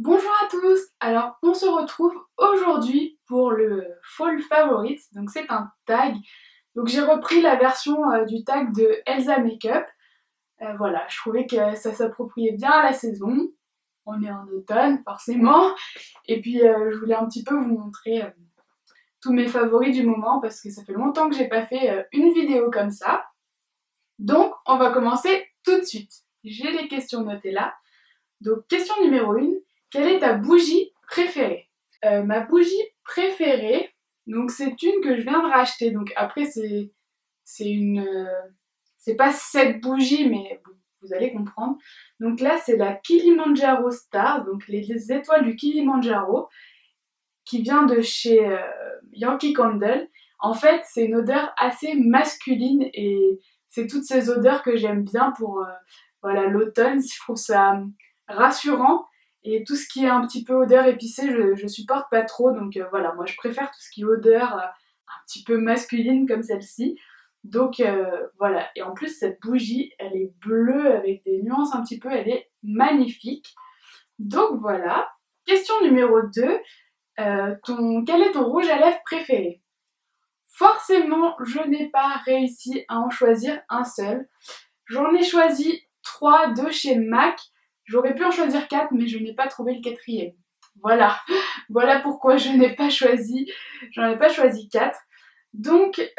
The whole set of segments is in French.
Bonjour à tous. Alors on se retrouve aujourd'hui pour le Fall Favorites, donc c'est un tag. Donc j'ai repris la version du tag de Elsa Makeup. Voilà, je trouvais que ça s'appropriait bien à la saison. On est en automne forcément. Et puis je voulais un petit peu vous montrer tous mes favoris du moment parce que ça fait longtemps que j'ai pas fait une vidéo comme ça. Donc on va commencer tout de suite. J'ai les questions notées là. Donc question numéro 1, quelle est ta bougie préférée? Ma bougie préférée, donc c'est une que je viens de racheter. Donc après c'est une c'est pas cette bougie mais vous allez comprendre. Donc là c'est la Kilimanjaro Star, donc les étoiles du Kilimanjaro qui vient de chez Yankee Candle. En fait, c'est une odeur assez masculine et c'est toutes ces odeurs que j'aime bien pour voilà l'automne. Je trouve ça rassurant et tout ce qui est un petit peu odeur épicée, je supporte pas trop. Donc voilà, moi je préfère tout ce qui est odeur un petit peu masculine comme celle-ci. Donc voilà, et en plus cette bougie, elle est bleue avec des nuances un petit peu, elle est magnifique. Donc voilà. Question numéro 2. Quel est ton rouge à lèvres préféré? Forcément, je n'ai pas réussi à en choisir un seul. J'en ai choisi 3 de chez MAC. J'aurais pu en choisir 4, mais je n'ai pas trouvé le quatrième. Voilà, voilà pourquoi j'en ai pas choisi 4. Donc,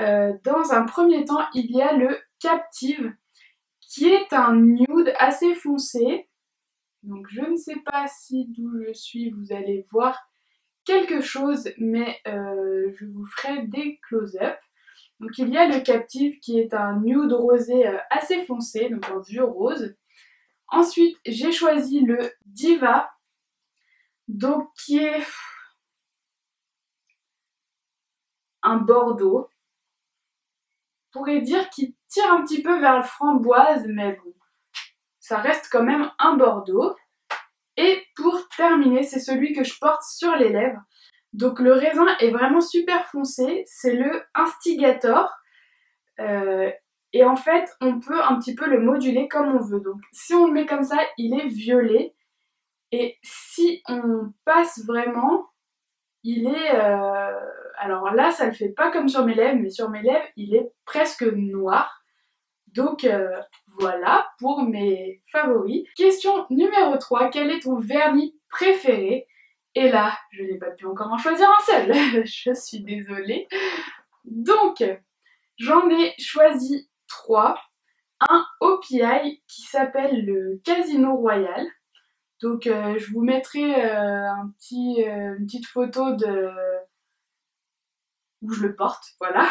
dans un premier temps, il y a le Captive, qui est un nude assez foncé. Donc, je ne sais pas si d'où je suis, vous allez voir quelque chose, mais je vous ferai des close-up. Donc il y a le Captive qui est un nude rosé assez foncé, donc en vieux rose. Ensuite, j'ai choisi le Diva, donc qui est un bordeaux. On pourrait dire qu'il tire un petit peu vers le framboise, mais bon, ça reste quand même un bordeaux. Et pour terminer, c'est celui que je porte sur les lèvres. Donc le raisin est vraiment super foncé, c'est le Instigator. Euh, et en fait, on peut un petit peu le moduler comme on veut. Donc si on le met comme ça, il est violet. Et si on passe vraiment, il est... alors là, ça le fait pas comme sur mes lèvres, mais sur mes lèvres, il est presque noir. Donc voilà pour mes favoris. Question numéro 3, quel est ton vernis préféré? Et là, je n'ai pas pu encore en choisir un seul. Je suis désolée. Donc, j'en ai choisi 3. Un OPI qui s'appelle le Casino Royal. Donc je vous mettrai une petite photo de où je le porte, voilà.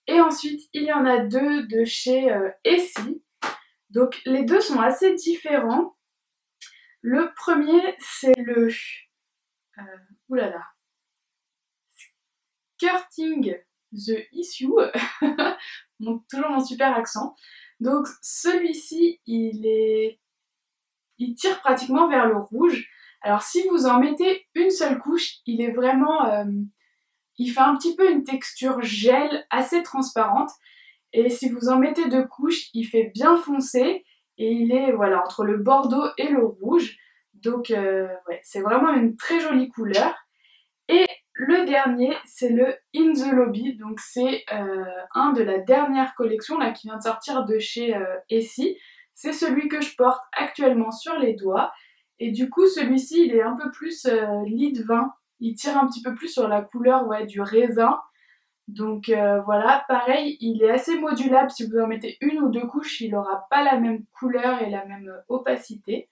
Et ensuite, il y en a 2 de chez Essie. Donc les deux sont assez différents. Le premier, c'est le oulala, Skirting the Issue. Donc toujours mon super accent. Donc celui-ci, il tire pratiquement vers le rouge. Alors si vous en mettez une seule couche, il est vraiment... il fait un petit peu une texture gel assez transparente. Et si vous en mettez 2 couches, il fait bien foncé. Et il est voilà entre le bordeaux et le rouge. Donc ouais, c'est vraiment une très jolie couleur. Et le dernier, c'est le In the Lobby. Donc c'est un de la dernière collection là, qui vient de sortir de chez Essie. C'est celui que je porte actuellement sur les doigts. Et du coup, celui-ci, il est un peu plus lit de vin. Il tire un petit peu plus sur la couleur ouais, du raisin. Donc voilà, pareil, il est assez modulable. Si vous en mettez une ou 2 couches, il n'aura pas la même couleur et la même opacité.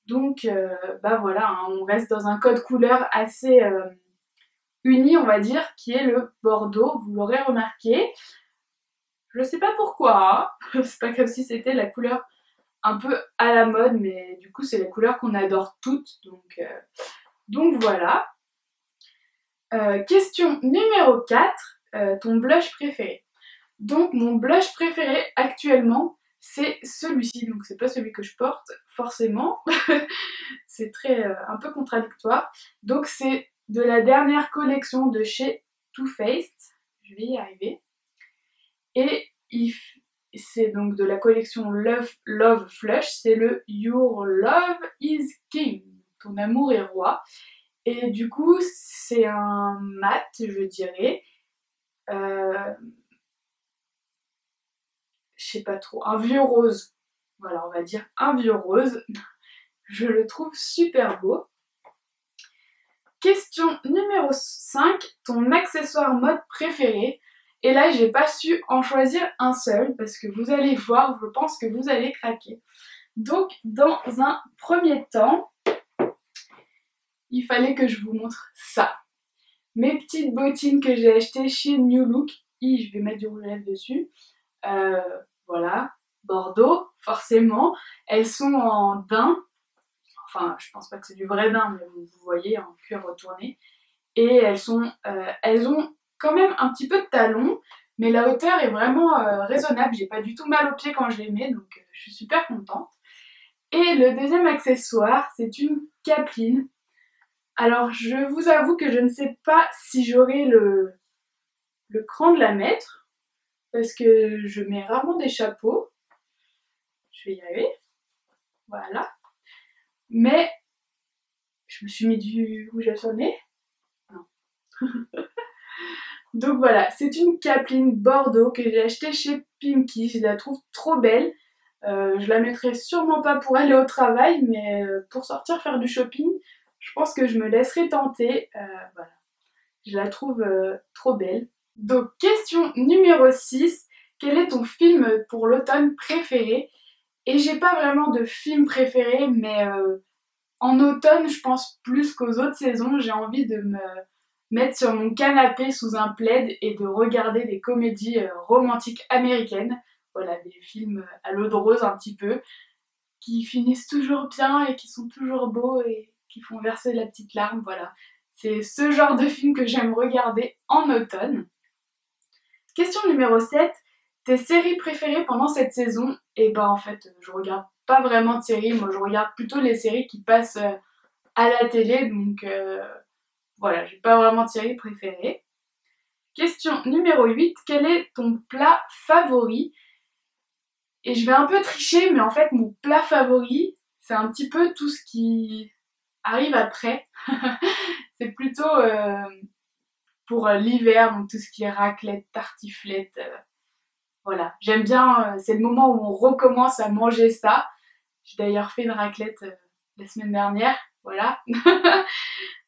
Donc bah voilà, hein, on reste dans un code couleur assez uni, on va dire, qui est le bordeaux. Vous l'aurez remarqué. Je sais pas pourquoi, hein. C'est pas comme si c'était la couleur un peu à la mode, mais du coup c'est la couleur qu'on adore toutes. Donc voilà. Question numéro 4, ton blush préféré. Donc mon blush préféré actuellement, c'est celui-ci. Donc c'est pas celui que je porte, forcément. C'est très un peu contradictoire. Donc c'est de la dernière collection de chez Too Faced. Je vais y arriver. Et c'est donc de la collection Love Flush. C'est le Your Love is King. Mon amour est roi. Et du coup, c'est un mat, je dirais. Je sais pas trop, un vieux rose. Voilà, on va dire un vieux rose. Je le trouve super beau. Question numéro 5, ton accessoire mode préféré. Et là, j'ai pas su en choisir un seul parce que vous allez voir, je pense que vous allez craquer. Donc, dans un premier temps, il fallait que je vous montre ça. Mes petites bottines que j'ai achetées chez New Look. Je vais mettre du rouge à lèvres dessus. Voilà, Bordeaux, forcément. Elles sont en daim. Enfin, je pense pas que c'est du vrai daim, mais vous voyez, en cuir retourné. Et elles ont quand même un petit peu de talons, mais la hauteur est vraiment raisonnable. J'ai pas du tout mal aux pieds quand je les mets, donc je suis super contente. Et le deuxième accessoire, c'est une capeline. Alors, je vous avoue que je ne sais pas si j'aurai le cran de la mettre, parce que je mets rarement des chapeaux. Je vais y arriver. Voilà. Mais je me suis mis du rouge à nez. Non. Donc voilà, c'est une capeline Bordeaux que j'ai achetée chez Pimkie. Je la trouve trop belle. Je la mettrai sûrement pas pour aller au travail, mais pour sortir faire du shopping, je pense que je me laisserai tenter. Voilà. Je la trouve trop belle. Donc question numéro 6, quel est ton film pour l'automne préféré? Et j'ai pas vraiment de film préféré, mais en automne, je pense plus qu'aux autres saisons, j'ai envie de me mettre sur mon canapé sous un plaid et de regarder des comédies romantiques américaines. Voilà, des films à l'eau de rose un petit peu, qui finissent toujours bien et qui sont toujours beaux et qui font verser la petite larme, voilà. C'est ce genre de film que j'aime regarder en automne. Question numéro 7, tes séries préférées pendant cette saison? Et ben en fait, je regarde pas vraiment de séries, moi je regarde plutôt les séries qui passent à la télé, donc voilà, j'ai pas vraiment de série préférée. Question numéro 8, quel est ton plat favori? Et je vais un peu tricher, mais en fait mon plat favori, c'est un petit peu tout ce qui arrive après. C'est plutôt pour l'hiver, donc tout ce qui est raclette, tartiflette, voilà. J'aime bien, c'est le moment où on recommence à manger ça. J'ai d'ailleurs fait une raclette la semaine dernière, voilà.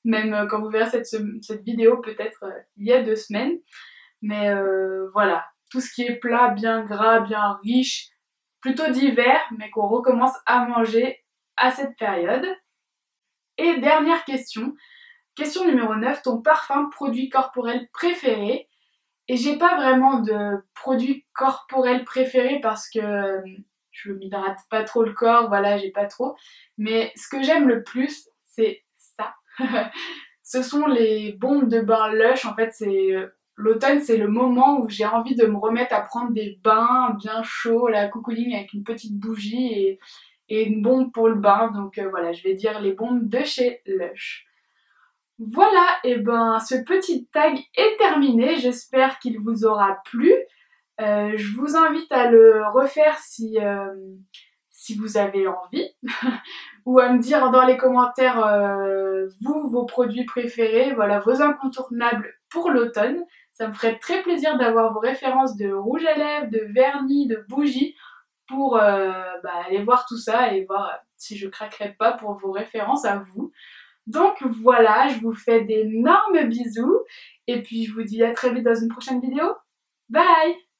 Même quand vous verrez cette vidéo, peut-être il y a 2 semaines. Mais voilà, tout ce qui est plat bien gras, bien riche, plutôt d'hiver, mais qu'on recommence à manger à cette période. Et dernière question, question numéro 9, ton parfum produit corporel préféré? Et j'ai pas vraiment de produit corporel préféré parce que je m'hydrate pas trop le corps, voilà, j'ai pas trop. Mais ce que j'aime le plus, c'est ça. Ce sont les bombes de bain Lush. En fait, c'est l'automne, c'est le moment où j'ai envie de me remettre à prendre des bains bien chauds, la cocooning avec une petite bougie et une bombe pour le bain. Donc voilà, je vais dire les bombes de chez Lush. Voilà, et ben ce petit tag est terminé, j'espère qu'il vous aura plu. Je vous invite à le refaire si vous avez envie, ou à me dire dans les commentaires vous, vos produits préférés, voilà, vos incontournables pour l'automne. Ça me ferait très plaisir d'avoir vos références de rouge à lèvres, de vernis, de bougies, pour aller voir tout ça et voir si je craquerai pas pour vos références à vous. Donc voilà, je vous fais d'énormes bisous et puis je vous dis à très vite dans une prochaine vidéo. Bye!